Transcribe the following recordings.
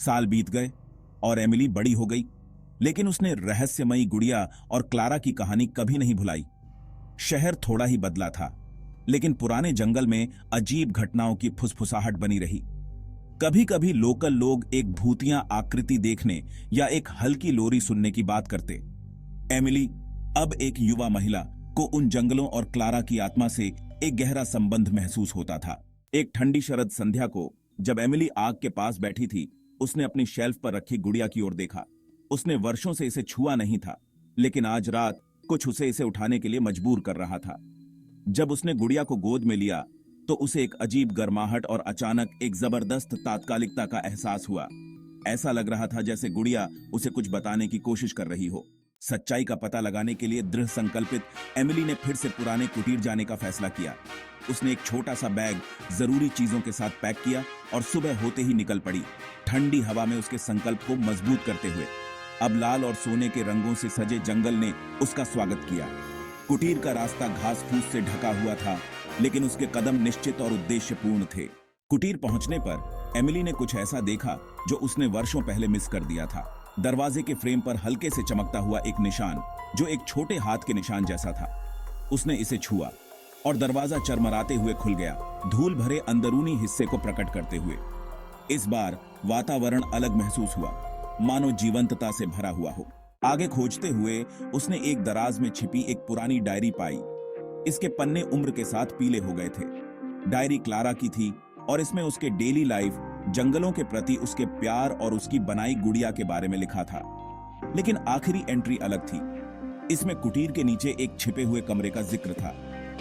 साल बीत गए और एमिली बड़ी हो गई, लेकिन उसने रहस्यमयी गुड़िया और क्लारा की कहानी कभी नहीं भुलाई। शहर थोड़ा ही बदला था, लेकिन पुराने जंगल में अजीब घटनाओं की फुसफुसाहट बनी रही। कभी कभी लोकल लोग एक भूतिया आकृति देखने या एक हल्की लोरी सुनने की बात करते। एमिली, अब एक युवा महिला, को उन जंगलों और क्लारा की आत्मा से एक गहरा संबंध महसूस होता था। एक ठंडी शरद संध्या को जब एमिली आग के पास बैठी थी, उसने अपनी शेल्फ पर रखी गुड़िया की ओर देखा। उसने वर्षों से इसे छुआ नहीं था, लेकिन आज रात कुछ उसे इसे उठाने के लिए मजबूर कर रहा था। जब उसने गुड़िया को गोद में लिया तो उसे एक अजीब गर्माहट और अचानक एक जबरदस्त तात्कालिकता का एहसास हुआ। ऐसा लग रहा था जैसे गुड़िया उसे कुछ बताने की कोशिश कर रही हो। सच्चाई का पता लगाने के लिए दृढ़ संकल्पित एमिली ने फिर से पुराने कुटीर जाने का फैसला किया। उसने एक छोटा सा बैग जरूरी चीजों के साथ पैक किया और सुबह होते ही निकल पड़ी, ठंडी हवा में उसके संकल्प को मजबूत करते हुए। अब लाल और सोने के रंगों से सजे जंगल ने उसका स्वागत किया। कुटीर का रास्ता घास फूस से ढका हुआ था, लेकिन उसके कदम निश्चित और उद्देश्यपूर्ण थे। कुटीर पहुंचने पर एमिली ने कुछ ऐसा देखा जो उसने वर्षों पहले मिस कर दिया था। दरवाजे के फ्रेम पर हल्के से चमकता हुआ एक निशान, जो एक छोटे हाथ के निशान जैसा था। उसने इसे छुआ और दरवाजा चरमराते हुए खुल गया, धूल भरे अंदरूनी हिस्से को प्रकट करते हुए। इस बार वातावरण अलग महसूस हुआ, मानो जीवंतता से भरा हुआ हो। आगे खोजते हुए उसने एक दराज में छिपी एक पुरानी डायरी पाई। इसके पन्ने उम्र के साथ पीले हो गए थे। डायरी क्लारा की थी और इसमें उसके डेली लाइफ, जंगलों के प्रति उसके प्यार और उसकी बनाई गुड़िया के बारे में लिखा था। लेकिन आखिरी एंट्री अलग थी। इसमें कुटीर के नीचे एक छिपे हुए कमरे का जिक्र था,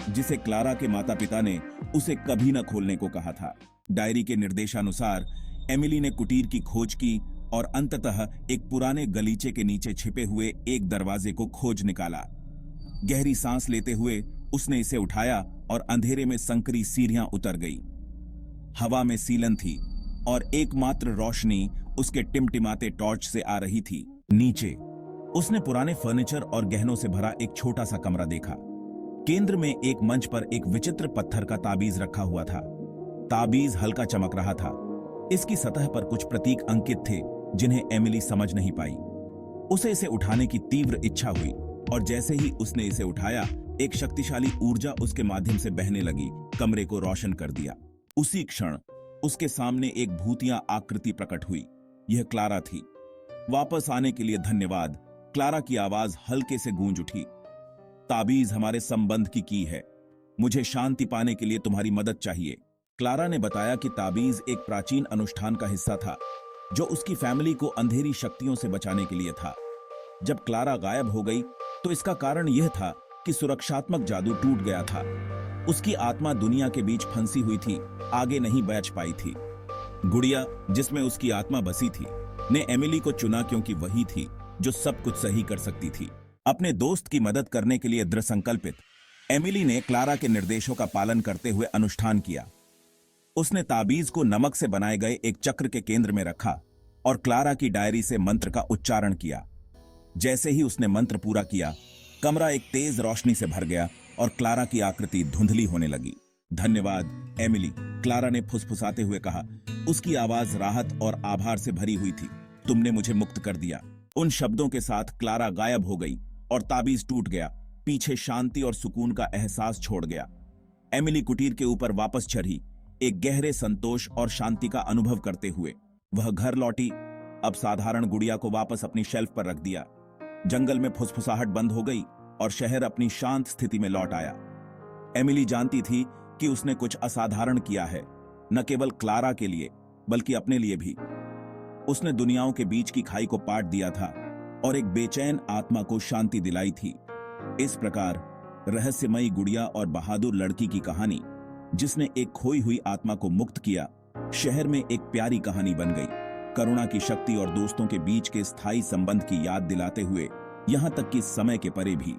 जिसे क्लारा के माता पिता ने उसे कभी न खोलने को कहा था। डायरी के निर्देशानुसार एमिली ने कुटीर की खोज की और अंततः एक पुराने गलीचे के नीचे छिपे हुए एक दरवाजे को खोज निकाला। गहरी सांस लेते हुए उसने इसे उठाया और अंधेरे में संकरी सीढ़ियां उतर गई। हवा में सीलन थी और एकमात्र रोशनी उसके टिमटिमाते टॉर्च से आ रही थी। नीचे उसने पुराने फर्नीचर और गहनों से भरा एक छोटा सा कमरा देखा। केंद्र में एक मंच पर एक विचित्र पत्थर का ताबीज रखा हुआ था। ताबीज हल्का चमक रहा था। इसकी सतह पर कुछ प्रतीक अंकित थे जिन्हें एमिली समझ नहीं पाई। उसे इसे उठाने की तीव्र इच्छा हुई और जैसे ही उसने इसे उठाया, एक शक्तिशाली ऊर्जा उसके माध्यम से बहने लगी, कमरे को रोशन कर दिया। उसी क्षण उसके सामने एक भूतिया आकृति प्रकट हुई। यह क्लारा थी। वापस आने के लिए धन्यवाद, क्लारा की आवाज हल्के से गूंज उठी। ताबीज हमारे संबंध की है। मुझे शांति पाने के लिए तुम्हारी मदद चाहिए। क्लारा ने बताया कि ताबीज एक प्राचीन अनुष्ठान का हिस्सा था, जो उसकी फैमिली को अंधेरी शक्तियों से बचाने के लिए था। जब क्लारा गायब हो गई तो इसका कारण यह था कि सुरक्षात्मक जादू टूट गया था। उसकी आत्मा दुनिया के बीच फंसी हुई थी, आगे नहीं बच पाई थी। गुड़िया, जिसमें उसकी आत्मा बसी थी, ने एमिली को चुना क्योंकि वही थी जो सब कुछ सही कर सकती थी। अपने दोस्त की मदद करने के लिए दृढ़ संकल्पित, एमिली ने क्लारा के निर्देशों का पालन करते हुए अनुष्ठान किया। उसने ताबीज को नमक से बनाए गए एक चक्र के केंद्र में रखा और क्लारा की डायरी से मंत्र का उच्चारण किया। जैसे ही उसने मंत्र पूरा किया, कमरा एक तेज रोशनी से भर गया और क्लारा की आकृति धुंधली होने लगी। धन्यवाद एमिली, क्लारा ने फुसफुसाते हुए कहा। उसकी आवाज राहत और आभार से भरी हुई थी। तुमने मुझे मुक्त कर दिया। उन शब्दों के साथ क्लारा गायब हो गई और ताबीज टूट गया। पीछे शांति और सुकून का एहसास छोड़ गया। एमिली कुटीर के ऊपर वापस चढ़ी, एक गहरे संतोष और शांति का अनुभव करते हुए। वह घर लौटी, अब साधारण गुड़िया को वापस अपनी शेल्फ पर रख दिया। जंगल में फुसफुसाहट बंद हो गई और शहर अपनी शांत स्थिति में लौट आया। एमिली जानती थी कि उसने कुछ असाधारण किया है, न केवल क्लारा के लिए बल्कि अपने लिए भी। उसने दुनियाओं के बीच की खाई को पाट दिया था और एक बेचैन आत्मा को शांति दिलाई थी। इस प्रकार रहस्यमयी गुड़िया और बहादुर लड़की की कहानी, जिसने एक खोई हुई आत्मा को मुक्त किया, शहर में एक प्यारी कहानी बन गई। करुणा की शक्ति और दोस्तों के बीच के स्थायी संबंध की याद दिलाते हुए, यहां तक कि समय के परे भी।